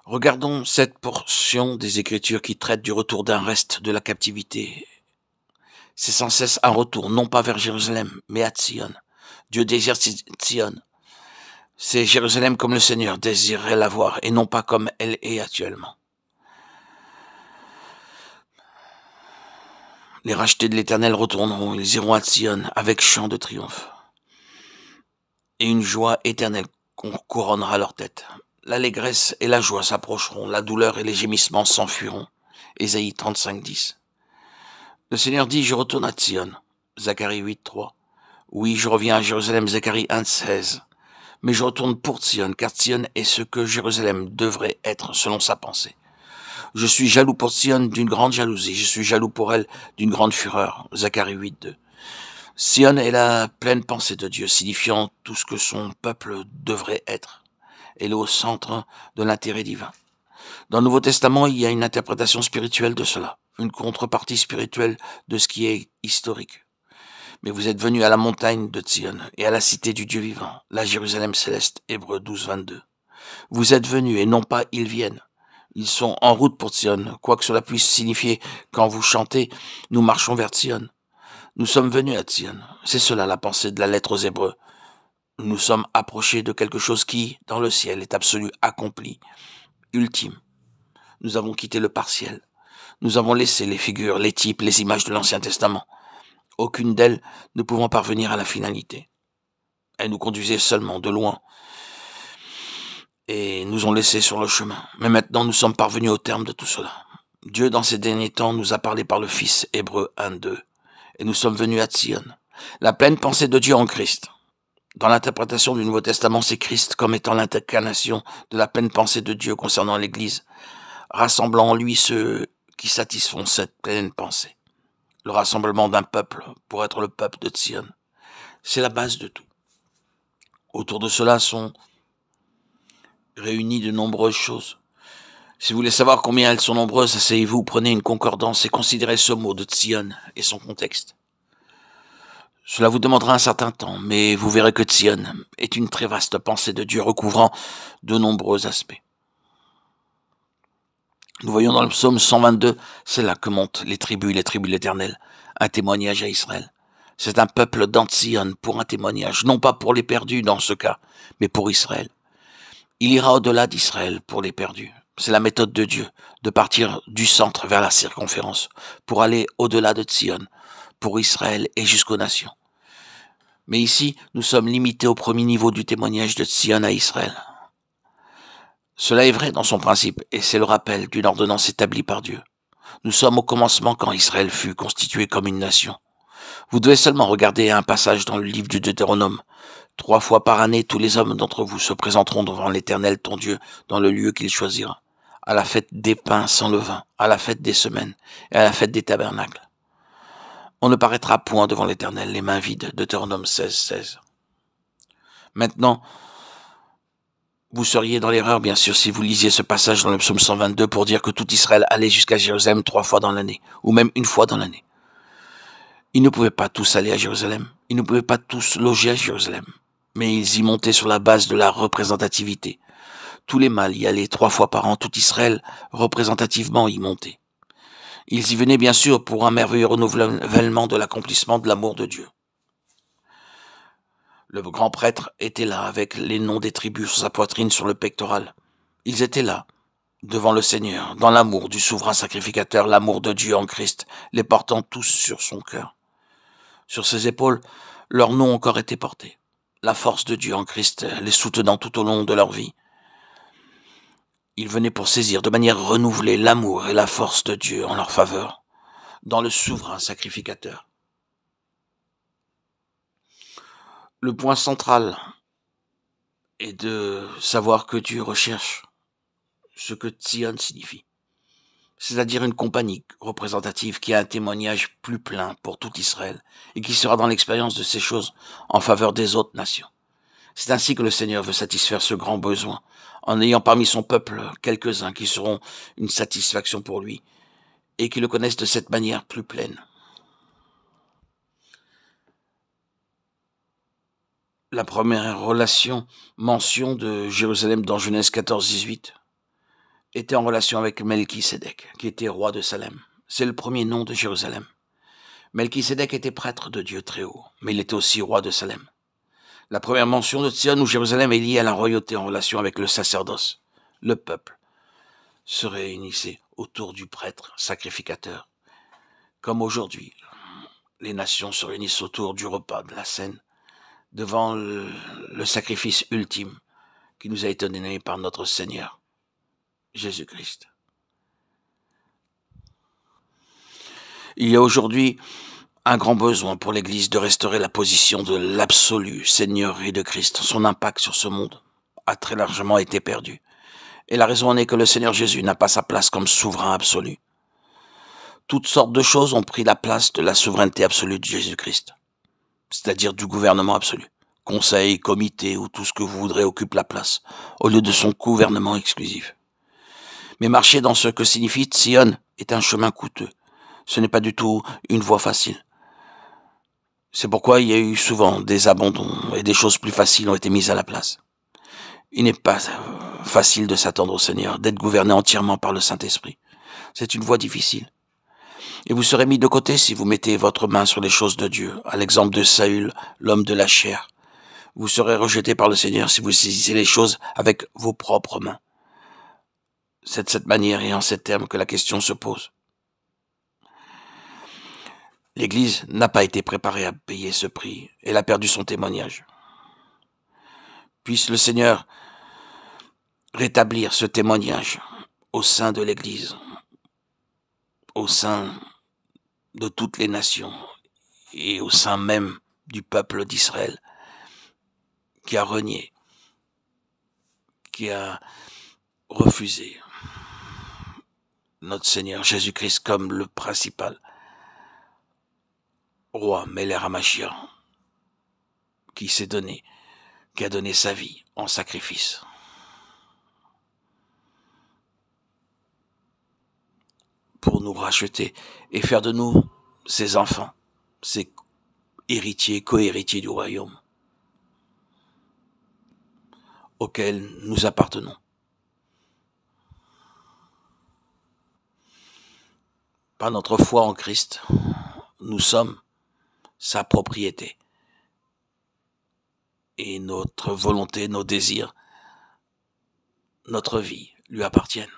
Regardons cette portion des Écritures qui traite du retour d'un reste de la captivité. C'est sans cesse un retour, non pas vers Jérusalem, mais à Sion. Dieu désire Sion. C'est Jérusalem comme le Seigneur désirerait la voir, et non pas comme elle est actuellement. Les rachetés de l'Éternel retourneront, ils iront à Sion avec chant de triomphe. Et une joie éternelle couronnera leur tête. L'allégresse et la joie s'approcheront, la douleur et les gémissements s'enfuiront. Ésaïe 35, 10. Le Seigneur dit, je retourne à Sion. Zacharie 8, 3. Oui, je reviens à Jérusalem, Zacharie 1, 16. Mais je retourne pour Sion, car Sion est ce que Jérusalem devrait être selon sa pensée. Je suis jaloux pour Sion d'une grande jalousie, je suis jaloux pour elle d'une grande fureur. Zacharie 8, 2. Sion est la pleine pensée de Dieu, signifiant tout ce que son peuple devrait être. Elle est au centre de l'intérêt divin. Dans le Nouveau Testament, il y a une interprétation spirituelle de cela, une contrepartie spirituelle de ce qui est historique. Mais vous êtes venus à la montagne de Sion et à la cité du Dieu vivant, la Jérusalem céleste, Hébreux 12, 22. Vous êtes venus et non pas ils viennent. Ils sont en route pour Sion, quoi que cela puisse signifier quand vous chantez « Nous marchons vers Sion ». Nous sommes venus à Sion. C'est cela la pensée de la lettre aux Hébreux. Nous sommes approchés de quelque chose qui, dans le ciel, est absolu, accompli, ultime. Nous avons quitté le partiel. Nous avons laissé les figures, les types, les images de l'Ancien Testament. Aucune d'elles ne pouvant parvenir à la finalité. Elles nous conduisaient seulement de loin et nous ont laissés sur le chemin. Mais maintenant, nous sommes parvenus au terme de tout cela. Dieu, dans ces derniers temps, nous a parlé par le Fils, Hébreux 1, 2. Et nous sommes venus à Sion, la pleine pensée de Dieu en Christ. Dans l'interprétation du Nouveau Testament, c'est Christ comme étant l'incarnation de la pleine pensée de Dieu concernant l'Église, rassemblant en lui ceux qui satisfont cette pleine pensée. Le rassemblement d'un peuple pour être le peuple de Sion, c'est la base de tout. Autour de cela sont réunies de nombreuses choses. Si vous voulez savoir combien elles sont nombreuses, asseyez-vous, prenez une concordance et considérez ce mot de Sion et son contexte. Cela vous demandera un certain temps, mais vous verrez que Sion est une très vaste pensée de Dieu recouvrant de nombreux aspects. Nous voyons dans le psaume 122, c'est là que montent les tribus de l'Éternel, un témoignage à Israël. C'est un peuple d'Antsion pour un témoignage, non pas pour les perdus dans ce cas, mais pour Israël. Il ira au-delà d'Israël pour les perdus. C'est la méthode de Dieu, de partir du centre vers la circonférence, pour aller au-delà de Sion, pour Israël et jusqu'aux nations. Mais ici, nous sommes limités au premier niveau du témoignage de Sion à Israël. Cela est vrai dans son principe, et c'est le rappel d'une ordonnance établie par Dieu. Nous sommes au commencement quand Israël fut constitué comme une nation. Vous devez seulement regarder un passage dans le livre du Deutéronome. 3 fois par année, tous les hommes d'entre vous se présenteront devant l'Éternel ton Dieu dans le lieu qu'il choisira, à la fête des pains sans levain, à la fête des semaines et à la fête des tabernacles. On ne paraîtra point devant l'Éternel les mains vides. Deutéronome 16, 16. Maintenant, vous seriez dans l'erreur, bien sûr, si vous lisiez ce passage dans le psaume 122 pour dire que tout Israël allait jusqu'à Jérusalem 3 fois dans l'année, ou même une fois dans l'année. Ils ne pouvaient pas tous aller à Jérusalem, ils ne pouvaient pas tous loger à Jérusalem, mais ils y montaient sur la base de la représentativité. Tous les mâles y allaient 3 fois par an, tout Israël représentativement y montait. Ils y venaient bien sûr pour un merveilleux renouvellement de l'accomplissement de l'amour de Dieu. Le grand prêtre était là avec les noms des tribus sur sa poitrine, sur le pectoral. Ils étaient là, devant le Seigneur, dans l'amour du souverain sacrificateur, l'amour de Dieu en Christ, les portant tous sur son cœur. Sur ses épaules, leurs noms encore étaient portés. La force de Dieu en Christ les soutenant tout au long de leur vie. Ils venaient pour saisir de manière renouvelée l'amour et la force de Dieu en leur faveur, dans le souverain sacrificateur. Le point central est de savoir que Dieu recherche ce que Sion signifie, c'est-à-dire une compagnie représentative qui a un témoignage plus plein pour tout Israël et qui sera dans l'expérience de ces choses en faveur des autres nations. C'est ainsi que le Seigneur veut satisfaire ce grand besoin, en ayant parmi son peuple quelques-uns qui seront une satisfaction pour lui et qui le connaissent de cette manière plus pleine. La première mention de Jérusalem dans Genèse 14, 18, était en relation avec Melchisédek, qui était roi de Salem. C'est le premier nom de Jérusalem. Melchisédek était prêtre de Dieu très haut, mais il était aussi roi de Salem. La première mention de Sion ou Jérusalem est liée à la royauté en relation avec le sacerdoce. Le peuple se réunissait autour du prêtre sacrificateur. Comme aujourd'hui, les nations se réunissent autour du repas, de la scène, devant le sacrifice ultime qui nous a été donné par notre Seigneur, Jésus-Christ. Il y a aujourd'hui un grand besoin pour l'Église de restaurer la position de l'absolu Seigneurie de Christ. Son impact sur ce monde a très largement été perdu. Et la raison en est que le Seigneur Jésus n'a pas sa place comme souverain absolu. Toutes sortes de choses ont pris la place de la souveraineté absolue de Jésus-Christ, c'est-à-dire du gouvernement absolu. Conseil, comité ou tout ce que vous voudrez occupe la place, au lieu de son gouvernement exclusif. Mais marcher dans ce que signifie Sion est un chemin coûteux. Ce n'est pas du tout une voie facile. C'est pourquoi il y a eu souvent des abandons et des choses plus faciles ont été mises à la place. Il n'est pas facile de s'attendre au Seigneur, d'être gouverné entièrement par le Saint-Esprit. C'est une voie difficile. Et vous serez mis de côté si vous mettez votre main sur les choses de Dieu, à l'exemple de Saül, l'homme de la chair. Vous serez rejeté par le Seigneur si vous saisissez les choses avec vos propres mains. C'est de cette manière et en ces termes que la question se pose. L'Église n'a pas été préparée à payer ce prix. Elle a perdu son témoignage. Puisse le Seigneur rétablir ce témoignage au sein de l'Église, au sein de toutes les nations et au sein même du peuple d'Israël qui a renié, qui a refusé notre Seigneur Jésus-Christ comme le principal roi Melech HaMashiach qui s'est donné, qui a donné sa vie en sacrifice. Pour nous racheter et faire de nous ses enfants, ses héritiers, co-héritiers du royaume auquel nous appartenons. Par notre foi en Christ, nous sommes sa propriété. Et notre volonté, nos désirs, notre vie lui appartiennent.